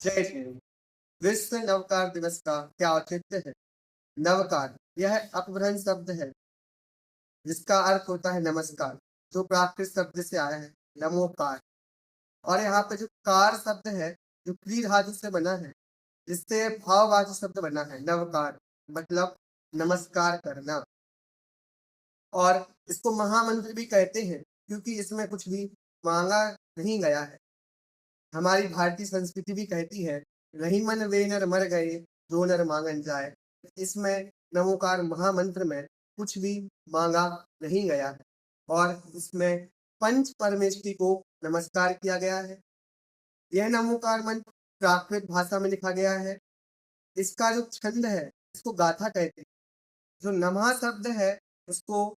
जय श्री राम। विश्व नवकार दिवस का क्या औचित्य है। नवकार यह अपभ्रंश शब्द है जिसका अर्थ होता है नमस्कार, जो प्राकृत शब्द से आया है नमोकार। और यहाँ पे जो कार शब्द है जो क्री धातु से बना है, जिससे भाववाचक शब्द बना है नवकार, मतलब नमस्कार करना। और इसको महामंत्र भी कहते हैं क्योंकि इसमें कुछ भी मांगा नहीं गया है। हमारी भारतीय संस्कृति भी कहती है, रही मन वे नर मर गए जो नर मांगन जाए। इसमें नमोकार महामंत्र में कुछ भी मांगा नहीं गया है और इसमें पंच परमेष्टि को नमस्कार किया गया है। यह नमोकार मंत्र प्राकृत भाषा में लिखा गया है। इसका जो छंद है इसको गाथा कहते हैं। जो नमः शब्द है उसको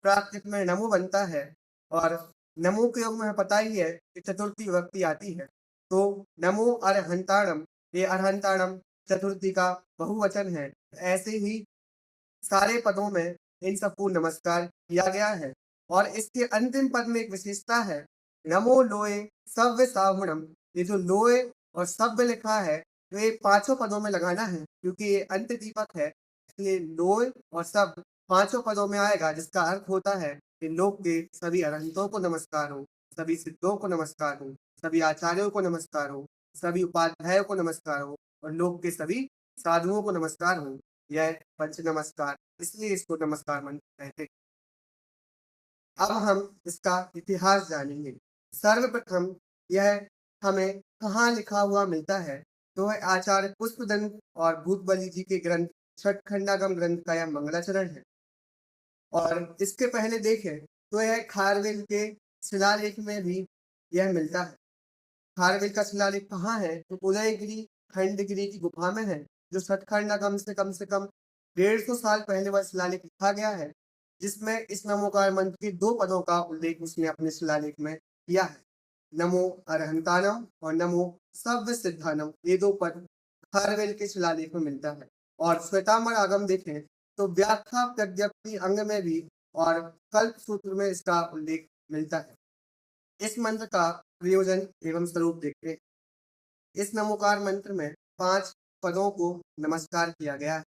प्राकृत में नमो बनता है और नमो के योग में हमें पता ही है कि चतुर्थी विभक्ति आती है। तो नमो अरहंताणम, ये अरहंताणम चतुर्थी का बहुवचन है। ऐसे ही सारे पदों में इन सबको नमस्कार किया गया है। और इसके अंतिम पद में एक विशेषता है, नमो लोए सव्य सावणम। ये जो लोए और सव्य लिखा है तो ये पांचों पदों में लगाना है क्योंकि ये अंत्य दीपक है। इसलिए लोए और सव्य पांचों पदों में आएगा, जिसका अर्थ होता है कि लोक के सभी अरहंतों को नमस्कार हो, सभी सिद्धों को नमस्कार हो, सभी आचार्यों को नमस्कार हो, सभी उपाध्यायों को नमस्कार हो और लोक के सभी साधुओं को नमस्कार हो। यह पंच नमस्कार, इसलिए इसको नमस्कार मंत्र कहते हैं। अब हम इसका इतिहास जानेंगे। सर्वप्रथम यह हमें कहाँ लिखा हुआ मिलता है, तो है आचार्य पुष्पदंत और भूतबली जी के ग्रंथ छठखंडागम ग्रंथ का यह मंगलाचरण है। और इसके पहले देखें तो यह खारवेल के शिलालेख में भी यह मिलता है। खारवेल का शिलालेख कहाँ है, तो उदयगिरी खंडगिरी की गुफा में है, जो सतखंड कम से कम 150 साल पहले वह शिलालेख लिखा गया है, जिसमें इस नमोकार मंत्र के 2 पदों का उल्लेख उसने अपने शिलालेख में किया है। नमो अरहंतानम और नमो सव्य सिद्धानम, ये 2 पद खारवेल के शिलालेख में मिलता है। और श्वेतांबर आगम देखें तो व्याख्या प्रज्ञप्ति अंग में भी और कल्प सूत्र में इसका उल्लेख मिलता है। इस मंत्र का प्रयोजन एवं स्वरूप देखते हैं। इस नमोकार मंत्र में 5 पदों को नमस्कार किया गया है।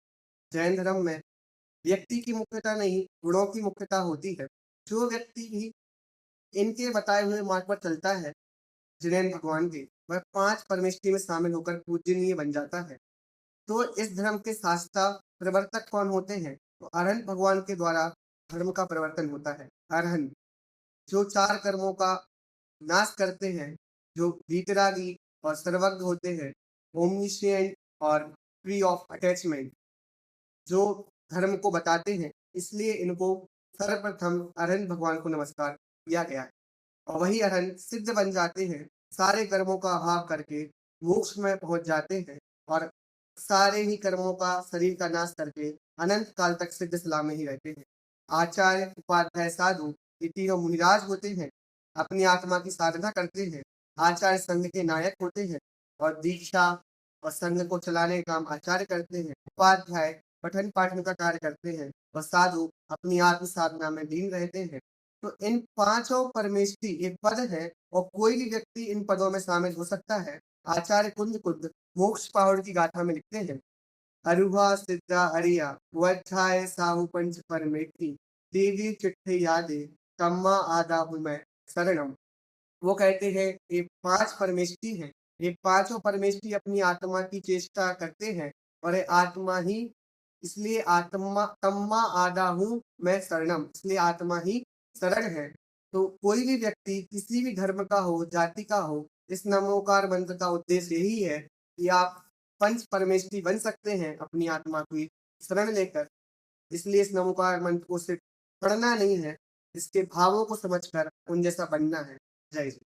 जैन धर्म में व्यक्ति की मुख्यता नहीं, गुणों की मुख्यता होती है। जो व्यक्ति भी इनके बताए हुए मार्ग पर चलता है, जिनेन भगवान के, वह 5 परमेष्टि में शामिल होकर पूजनीय बन जाता है। तो इस धर्म के शास्त्रा प्रवर्तक कौन होते हैं, तो अरहंत भगवान के द्वारा धर्म का परिवर्तन होता है। अरहंत जो 4 कर्मों का नाश करते हैं, जो वीतरागी और सर्वज्ञ होते हैं, ओमनिशिएंट और फ्री ऑफ अटैचमेंट, जो धर्म को बताते हैं, इसलिए इनको सर्वप्रथम अरहंत भगवान को नमस्कार किया गया है। और वही अरहंत सिद्ध बन जाते हैं, सारे कर्मों का अभाव करके मोक्ष में पहुंच जाते हैं और सारे ही कर्मों का शरीर का नाश करके अनंत काल तक सिद्ध सलाम में ही रहते हैं। आचार्य उपाध्याय साधु ये तीनों मुनिराज होते हैं, अपनी आत्मा की साधना करते हैं। आचार्य संघ के नायक होते हैं और दीक्षा और संघ को चलाने का काम आचार्य करते हैं। उपाध्याय पठन पाठन का कार्य करते हैं और साधु अपनी आत्म साधना में लीन रहते हैं। तो इन पांचों परमेष्टि एक पद है और कोई भी व्यक्ति इन पदों में शामिल हो सकता है। आचार्य कुंज कुंद मोक्ष पहाड़ की गाथा में लिखते हैं, अरुहा सिद्धा हरिया वध्याय साहु पंच परमेष्टि देवी चिट्ठे यादे तम्मा आदा हूँ मैं शरणम। वो कहते हैं ये 5 परमेष्टि हैं। ये पांचों परमेष्टि अपनी आत्मा की चेष्टा करते हैं और ये आत्मा ही, इसलिए आत्मा तम्मा आदा हूँ मैं शरणम, इसलिए आत्मा ही शरण है। तो कोई भी व्यक्ति किसी भी धर्म का हो, जाति का हो, इस नमोकार मंत्र का उद्देश्य यही है कि आप पंच परमेष्टि बन सकते हैं अपनी आत्मा की शरण लेकर। इसलिए इस नमोकार मंत्र को सिर्फ पढ़ना नहीं है, इसके भावों को समझकर उन जैसा बनना है। जय श्री